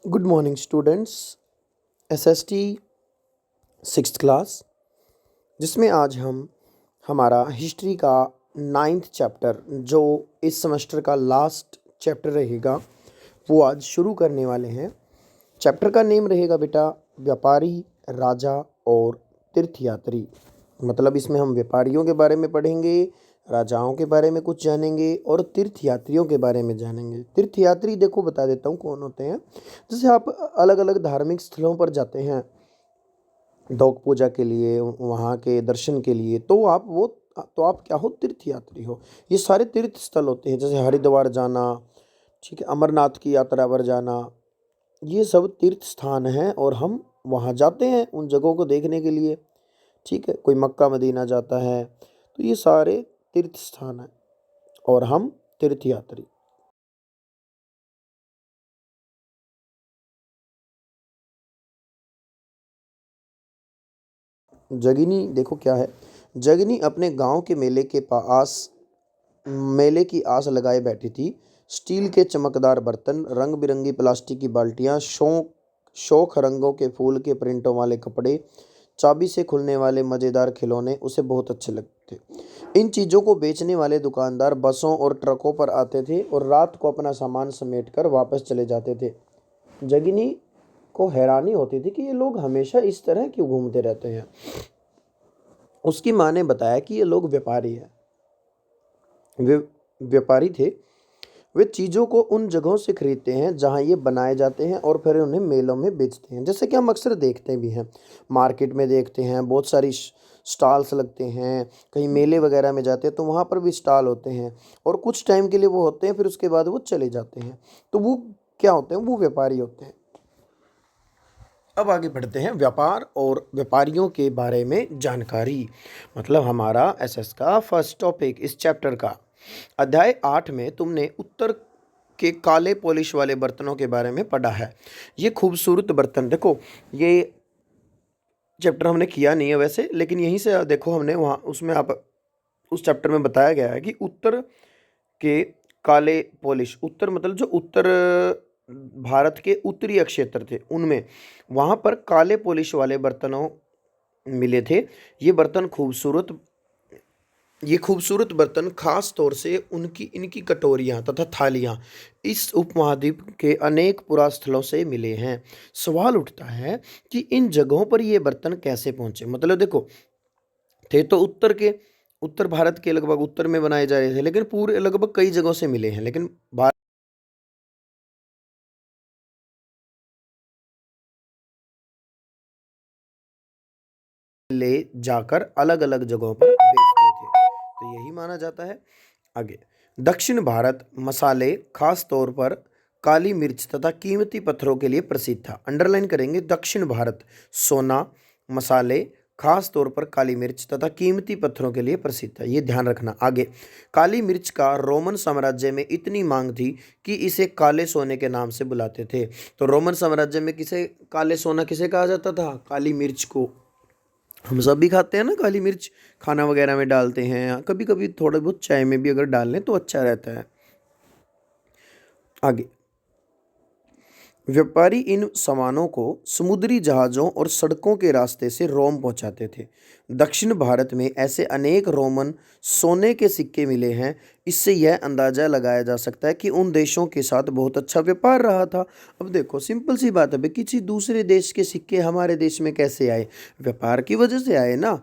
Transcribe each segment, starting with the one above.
Good morning students. SST sixth class, जिसमें आज हम हमारा हिस्ट्री का 9th चैप्टर, जो इस सेमेस्टर का लास्ट चैप्टर रहेगा, वो आज शुरू करने वाले हैं। चैप्टर का नेम रहेगा बेटा व्यापारी, राजा और तीर्थयात्री। मतलब इसमें हम व्यापारियों के बारे में पढ़ेंगे, राजाओं के बारे में कुछ जानेंगे और तीर्थयात्रियों के बारे में जानेंगे। तीर्थयात्री देखो बता देता हूँ कौन होते हैं। जैसे आप अलग अलग धार्मिक स्थलों पर जाते हैं डॉग पूजा के लिए, वहाँ के दर्शन के लिए, तो आप क्या हो, तीर्थयात्री हो। ये सारे तीर्थ स्थल होते हैं, जैसे हरिद्वार जाना, ठीक है, अमरनाथ की यात्रा पर जाना, ये सब तीर्थ स्थान हैं और हम वहाँ जाते हैं उन जगहों को देखने के लिए। ठीक है, कोई मक्का मदीना जाता है, तो ये सारे तीर्थ स्थान हैं और हम तीर्थयात्री। जगिनी देखो क्या है। जगिनी अपने गांव के मेले की आस लगाए बैठी थी। स्टील के चमकदार बर्तन, रंग बिरंगी प्लास्टिक की बाल्टियां, शौक रंगों के फूल के प्रिंटों वाले कपड़े, चाबी से खुलने वाले मज़ेदार खिलौने उसे बहुत अच्छे लगते थे। इन चीज़ों को बेचने वाले दुकानदार बसों और ट्रकों पर आते थे और रात को अपना सामान समेटकर वापस चले जाते थे। जगिनी को हैरानी होती थी कि ये लोग हमेशा इस तरह क्यों घूमते रहते हैं। उसकी माँ ने बताया कि ये लोग व्यापारी हैं। वे व्यापारी थे। वे चीज़ों को उन जगहों से खरीदते हैं जहाँ ये बनाए जाते हैं और फिर उन्हें मेलों में बेचते हैं। जैसे कि हम अक्सर देखते भी हैं, मार्केट में देखते हैं बहुत सारी स्टॉल्स लगते हैं। कहीं मेले वगैरह में जाते हैं तो वहाँ पर भी स्टॉल होते हैं और कुछ टाइम के लिए वो होते हैं, फिर उसके बाद वो चले जाते हैं। तो वो क्या होते हैं, वो व्यापारी होते हैं। अब आगे बढ़ते हैं, व्यापार और व्यापारियों के बारे में जानकारी। मतलब हमारा एसएस का फर्स्ट टॉपिक इस चैप्टर का अध्याय 8 में तुमने उत्तर के काले पॉलिश वाले बर्तनों के बारे में पढ़ा है। ये खूबसूरत बर्तन देखो, ये चैप्टर हमने किया नहीं है वैसे, लेकिन यहीं से देखो हमने वहाँ उसमें आप उस चैप्टर में बताया गया है कि उत्तर के काले पॉलिश, उत्तर मतलब जो उत्तर भारत के उत्तरीय क्षेत्र थे उनमें, वहाँ पर काले पॉलिश वाले बर्तनों मिले थे। ये बर्तन खूबसूरत ये खूबसूरत बर्तन खास तौर से उनकी इनकी कटोरियाँ तथा थालियाँ इस उपमहाद्वीप के अनेक पुरास्थलों से मिले हैं। सवाल उठता है कि इन जगहों पर ये बर्तन कैसे पहुँचे। मतलब देखो, थे तो उत्तर भारत के लगभग उत्तर में बनाए जा रहे थे, लेकिन पूरे लगभग कई जगहों से मिले हैं, लेकिन ले जाकर अलग अलग जगहों पर बेचते थे, तो यही माना जाता है। आगे, दक्षिण भारत मसाले खास तौर पर काली मिर्च तथा कीमती पत्थरों के लिए प्रसिद्ध था। अंडरलाइन करेंगे, दक्षिण भारत सोना, मसाले खास तौर पर काली मिर्च तथा कीमती पत्थरों के लिए प्रसिद्ध था, ये ध्यान रखना। आगे, काली मिर्च का रोमन साम्राज्य में इतनी मांग थी कि इसे काले सोने के नाम से बुलाते थे। तो रोमन साम्राज्य में किसे काले सोना किसे कहा जाता था, काली मिर्च को। हम सब भी खाते हैं ना काली मिर्च, खाना वगैरह में डालते हैं, कभी कभी थोड़ा बहुत चाय में भी अगर डाल लें तो अच्छा रहता है। आगे, व्यापारी इन सामानों को समुद्री जहाज़ों और सड़कों के रास्ते से रोम पहुंचाते थे। दक्षिण भारत में ऐसे अनेक रोमन सोने के सिक्के मिले हैं। इससे यह अंदाज़ा लगाया जा सकता है कि उन देशों के साथ बहुत अच्छा व्यापार रहा था। अब देखो सिंपल सी बात है भाई, किसी दूसरे देश के सिक्के हमारे देश में कैसे आए, व्यापार की वजह से आए ना,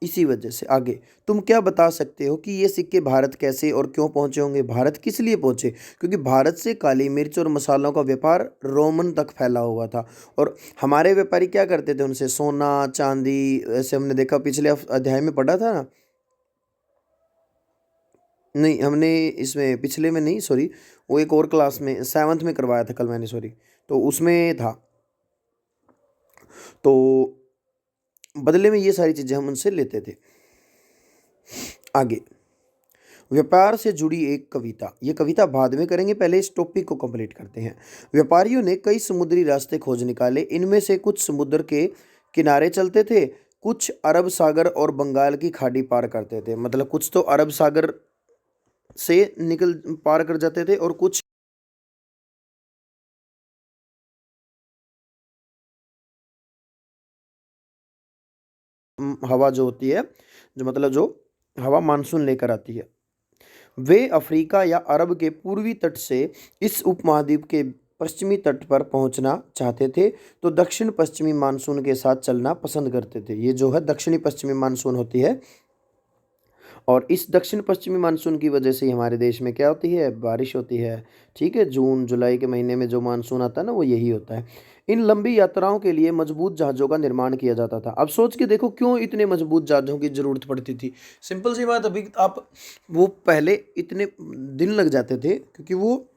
इसी वजह से। आगे, तुम क्या बता सकते हो कि ये सिक्के भारत कैसे और क्यों पहुंचे होंगे, भारत किस लिए पहुंचे, क्योंकि भारत से काली मिर्च और मसालों का व्यापार रोमन तक फैला हुआ था और हमारे व्यापारी क्या करते थे, उनसे सोना चांदी, ऐसे हमने देखा पिछले अध्याय में पढ़ा था ना, नहीं हमने इसमें पिछले में नहीं, सॉरी, वो एक और क्लास में 7th में करवाया था कल मैंने, सॉरी, तो उसमें था। तो बदले में ये सारी चीज़ें हम उनसे लेते थे। आगे, व्यापार से जुड़ी एक कविता, ये कविता बाद में करेंगे, पहले इस टॉपिक को कंप्लीट करते हैं। व्यापारियों ने कई समुद्री रास्ते खोज निकाले, इनमें से कुछ समुद्र के किनारे चलते थे, कुछ अरब सागर और बंगाल की खाड़ी पार करते थे। मतलब कुछ तो अरब सागर से निकल पार कर जाते थे और कुछ हवा जो होती है, जो मतलब जो हवा मानसून लेकर आती है, वे अफ्रीका या अरब के पूर्वी तट से इस उपमहाद्वीप के पश्चिमी तट पर पहुंचना चाहते थे, तो दक्षिण पश्चिमी मानसून के साथ चलना पसंद करते थे। ये जो है दक्षिणी पश्चिमी मानसून होती है, और इस दक्षिण पश्चिमी मानसून की वजह से ही हमारे देश में क्या होती है, बारिश होती है। ठीक है, जून जुलाई के महीने में जो मानसून आता है ना, वो यही होता है। इन लंबी यात्राओं के लिए मजबूत जहाज़ों का निर्माण किया जाता था। अब सोच के देखो क्यों इतने मजबूत जहाज़ों की ज़रूरत पड़ती थी। सिंपल सी बात, अभी आप वो पहले इतने दिन लग जाते थे, क्योंकि वो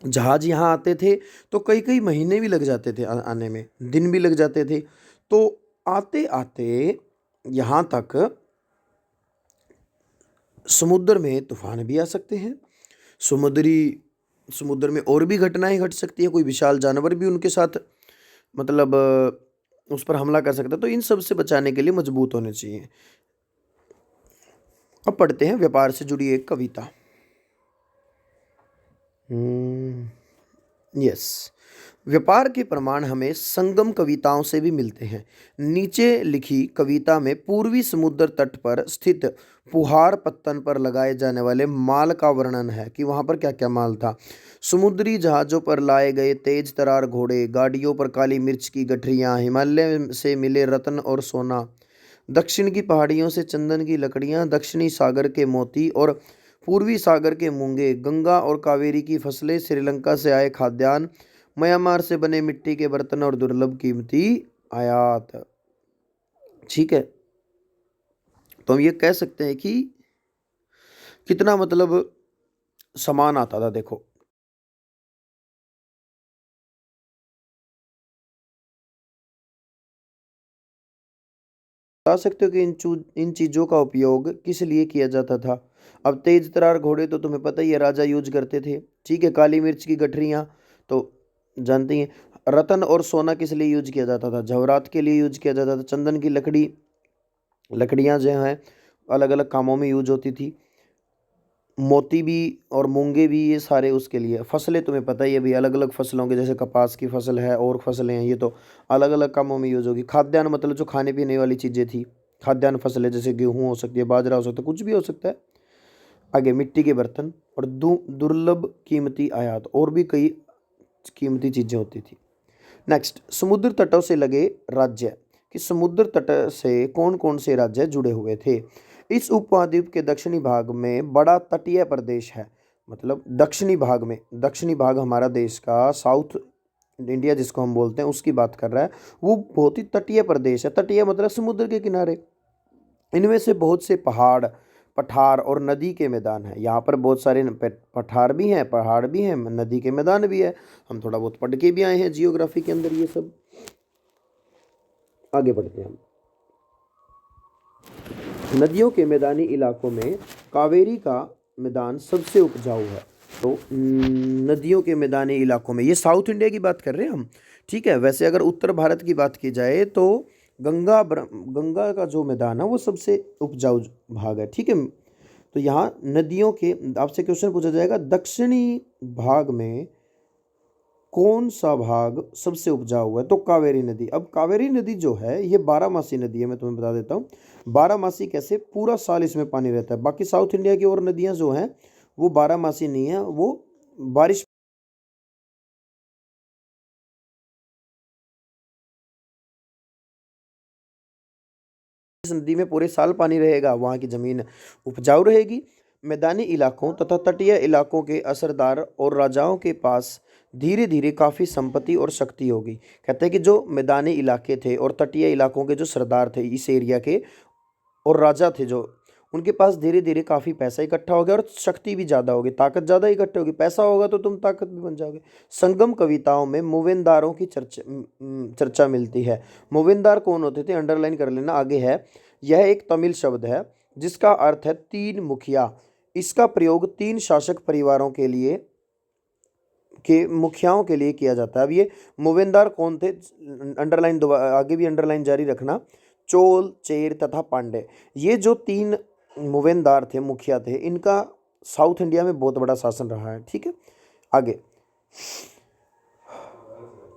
जहाज़ यहाँ आते थे तो कई कई महीने भी लग जाते थे आने में, दिन भी लग जाते थे। तो आते आते यहाँ तक समुद्र में तूफान भी आ सकते हैं, समुद्री समुद्र में और भी घटनाएं घट सकती है, कोई विशाल जानवर भी उनके साथ मतलब उस पर हमला कर सकता है। तो इन सब से बचाने के लिए मजबूत होने चाहिए। अब पढ़ते हैं व्यापार से जुड़ी एक कविता। यस, व्यापार के प्रमाण हमें संगम कविताओं से भी मिलते हैं। नीचे लिखी कविता में पूर्वी समुद्र तट पर स्थित पुहार पत्तन पर लगाए जाने वाले माल का वर्णन है कि वहाँ पर क्या क्या माल था। समुद्री जहाज़ों पर लाए गए तेज तरार घोड़े, गाड़ियों पर काली मिर्च की गठरियाँ, हिमालय से मिले रत्न और सोना, दक्षिण की पहाड़ियों से चंदन की लकड़ियाँ, दक्षिणी सागर के मोती और पूर्वी सागर के मूंगे, गंगा और कावेरी की फसलें, श्रीलंका से आए खाद्यान्न, म्यांमार से बने मिट्टी के बर्तन और दुर्लभ कीमती आयात। ठीक है, तो हम ये कह सकते हैं कि कितना मतलब सामान आता था। देखो, बता सकते हो कि इन चीज़ों का उपयोग किस लिए किया जाता था। अब तेज तरार घोड़े तो तुम्हें पता ही है, राजा यूज करते थे। ठीक है, काली मिर्च की गठरियाँ तो जानते ही हैं। रतन और सोना किस लिए यूज किया जाता था, जवाहरात के लिए यूज किया जाता था। चंदन की लकड़ियाँ जो हैं अलग अलग कामों में यूज होती थी। मोती भी और मूंगे भी, ये सारे उसके लिए। फसलें तुम्हें पता ही है भी, अलग अलग फसलों के, जैसे कपास की फसल है और फसलें हैं, ये तो अलग अलग कामों में यूज होगी। खाद्यान्न मतलब जो खाने पीने वाली चीज़ें थी, खाद्यान्न फसलें, जैसे गेहूँ हो सकती है, बाजरा हो सकता है, कुछ भी हो सकता है। आगे मिट्टी के बर्तन और दुर्लभ कीमती आयात, और भी कई कीमती चीज़ें होती थी। नेक्स्ट, समुद्र तटों से लगे राज्य, कि समुद्र तट से कौन कौन से राज्य जुड़े हुए थे। इस उपमहाद्वीप के दक्षिणी भाग में बड़ा तटीय प्रदेश है। मतलब दक्षिणी भाग हमारा देश का, साउथ इंडिया जिसको हम बोलते हैं, उसकी बात कर रहा है। वो बहुत ही तटीय प्रदेश है। तटीय मतलब समुद्र के किनारे। इनमें से बहुत से पहाड़, पठार और नदी के मैदान हैं। यहाँ पर बहुत सारे पठार भी हैं, पहाड़ भी हैं, नदी के मैदान भी है। हम थोड़ा बहुत पढ़ के भी आए हैं जियोग्राफी के अंदर ये सब। आगे बढ़ते हैं हम। नदियों के मैदानी इलाकों में कावेरी का मैदान सबसे उपजाऊ है। तो नदियों के मैदानी इलाकों में, ये साउथ इंडिया की बात कर रहे हैं हम। ठीक है, वैसे अगर उत्तर भारत की बात की जाए तो गंगा का जो मैदान है वो सबसे उपजाऊ भाग है। ठीक है, तो यहाँ नदियों के, आपसे क्वेश्चन पूछा जाएगा दक्षिणी भाग में कौन सा भाग सबसे उपजाऊ है, तो कावेरी नदी। अब कावेरी नदी जो है ये बारहमासी नदी है, मैं तुम्हें बता देता हूँ। बारहमासी कैसे, पूरा साल इसमें पानी रहता है। बाकी साउथ इंडिया की और नदियाँ जो हैं वो बारहमासी नहीं है, वो बारिश। इस नदी में पूरे साल पानी रहेगा, वहाँ की ज़मीन उपजाऊ रहेगी। मैदानी इलाकों तथा तटीय इलाकों के असरदार और राजाओं के पास धीरे धीरे काफ़ी संपत्ति और शक्ति होगी। कहते हैं कि जो मैदानी इलाके थे और तटीय इलाकों के जो सरदार थे इस एरिया के, और राजा थे जो, उनके पास धीरे धीरे काफ़ी पैसा इकट्ठा हो गया और शक्ति भी ज़्यादा होगी, ताकत ज़्यादा इकट्ठी होगी। पैसा होगा तो तुम ताकत भी बन जाओगे। संगम कविताओं में मुवेनदारों की चर्चा मिलती है। मुवेनदार कौन होते थे, अंडरलाइन कर लेना, आगे है। यह एक तमिल शब्द है जिसका अर्थ है तीन मुखिया। इसका प्रयोग तीन शासक परिवारों के मुखियाओं के लिए किया जाता है। अब ये मुवेनदार कौन थे, अंडरलाइन आगे भी अंडरलाइन जारी रखना। चोल, चेर तथा पांडे, ये जो तीन मुवेनदार थे, मुखिया थे, इनका साउथ इंडिया में बहुत बड़ा शासन रहा है। ठीक है, आगे,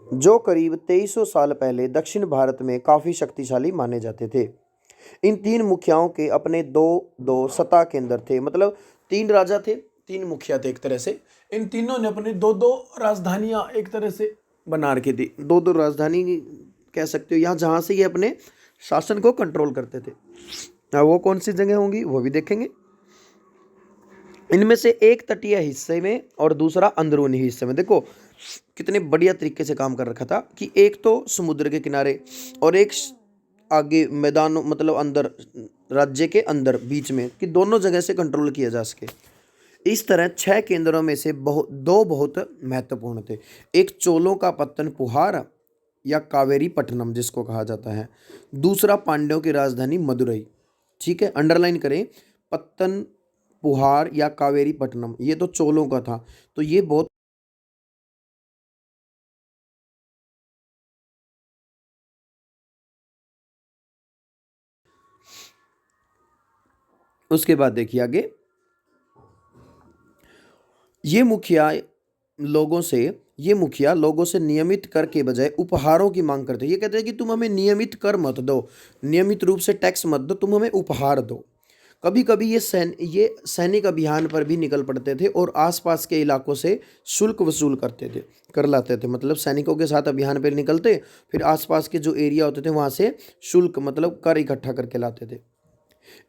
जो करीब 2300 साल पहले दक्षिण भारत में काफ़ी शक्तिशाली माने जाते थे। इन तीन मुखियाओं के अपने दो दो सत्ता केंद्र थे, मतलब तीन राजा थे, तीन मुखिया थे एक तरह से। इन तीनों ने अपनी दो दो राजधानियां एक तरह से बना रखी थी, दो दो राजधानी कह सकते हो, यहाँ जहाँ से ये अपने शासन को कंट्रोल करते थे। अब वो कौन सी जगह होंगी वो भी देखेंगे। इनमें से एक तटीय हिस्से में और दूसरा अंदरूनी हिस्से में। देखो कितने बढ़िया तरीके से काम कर रखा था कि एक तो समुद्र के किनारे और एक आगे मैदानों, मतलब अंदर राज्य के अंदर बीच में, कि दोनों जगह से कंट्रोल किया जा सके। इस तरह 6 केंद्रों में से दो बहुत महत्वपूर्ण थे। एक चोलों का पत्तन पुहार या कावेरी पट्टनम जिसको कहा जाता है, दूसरा पांड्यों की राजधानी मदुरई। ठीक है, अंडरलाइन करें, पत्तन पुहार या कावेरी पट्टनम, ये तो चोलों का था, तो ये बहुत। उसके बाद देखिए आगे, ये मुखिया ये मुखिया लोगों से नियमित कर के बजाय उपहारों की मांग करते हैं। ये कहते हैं कि तुम हमें नियमित कर मत दो, नियमित रूप से टैक्स मत दो, तुम हमें उपहार दो। कभी कभी ये सैनिक अभियान पर भी निकल पड़ते थे और आसपास के इलाकों से शुल्क वसूल कर लाते थे। मतलब सैनिकों के साथ अभियान पर निकलते, फिर आसपास के जो एरिया होते थे वहाँ से शुल्क मतलब कर इकट्ठा करके लाते थे।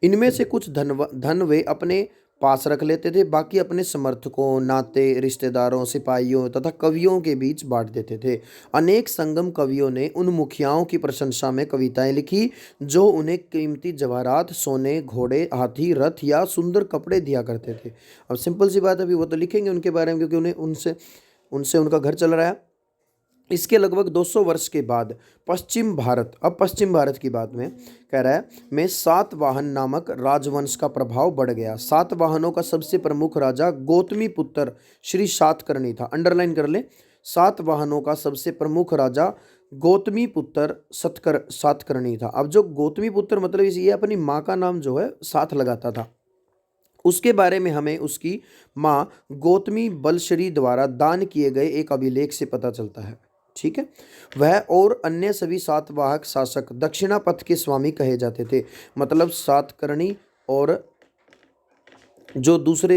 इनमें से कुछ धन वे अपने पास रख लेते थे, बाकी अपने समर्थकों, नाते रिश्तेदारों, सिपाहियों तथा कवियों के बीच बांट देते थे। अनेक संगम कवियों ने उन मुखियाओं की प्रशंसा में कविताएं लिखी जो उन्हें कीमती जवाहरात, सोने, घोड़े, हाथी, रथ या सुंदर कपड़े दिया करते थे। अब सिंपल सी बात है, अभी वो तो लिखेंगे उनके बारे में क्योंकि उन्हें उनसे उनसे उनका घर चल रहा है। इसके लगभग 200 वर्ष के बाद पश्चिम भारत की बात में कह रहा है, में सातवाहन नामक राजवंश का प्रभाव बढ़ गया। सातवाहनों का सबसे प्रमुख राजा गौतमी पुत्र श्री सातकर्णी था। अंडरलाइन कर ले, सातवाहनों का सबसे प्रमुख राजा गौतमी पुत्र सातकर्णी था। अब जो गौतमी पुत्र मतलब ये अपनी माँ का नाम जो है साथ लगाता था, उसके बारे में हमें उसकी माँ गौतमी बलश्री द्वारा दान किए गए एक अभिलेख से पता चलता है। ठीक है, वह और अन्य सभी सातवाहक शासक दक्षिणापथ के स्वामी कहे जाते थे। मतलब सातकर्णी और जो दूसरे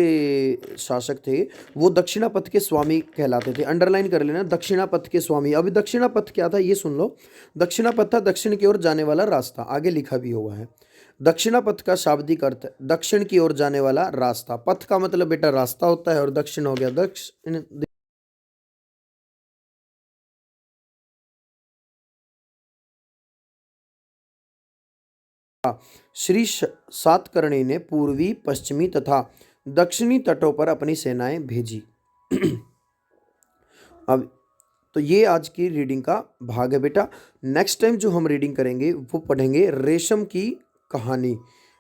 शासक थे वो दक्षिणापथ के स्वामी कहलाते थे। अंडरलाइन कर लेना, दक्षिणापथ के स्वामी। अभी दक्षिणापथ क्या था ये सुन लो। दक्षिणापथ था दक्षिण की ओर जाने वाला रास्ता, आगे लिखा भी हुआ है। दक्षिणापथ का शाब्दिक अर्थ दक्षिण की ओर जाने वाला रास्ता। पथ का मतलब बेटा रास्ता होता है और दक्षिण हो गया दक्षिण। श्री सातकर्णी ने पूर्वी, पश्चिमी तथा दक्षिणी तटों पर अपनी सेनाएं भेजी। अब तो ये आज की रीडिंग का भाग है बेटा। नेक्स्ट टाइम जो हम रीडिंग करेंगे वो पढ़ेंगे रेशम की कहानी,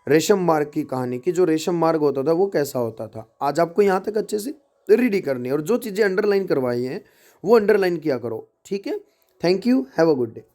रेशम मार्ग की कहानी, कि जो रेशम मार्ग होता था वो कैसा होता था। आज आपको यहाँ तक अच्छे से रीडिंग करनी है और जो चीज़ें अंडरलाइन करवाई हैं वो अंडरलाइन किया करो। ठीक है, thank you, have a good day.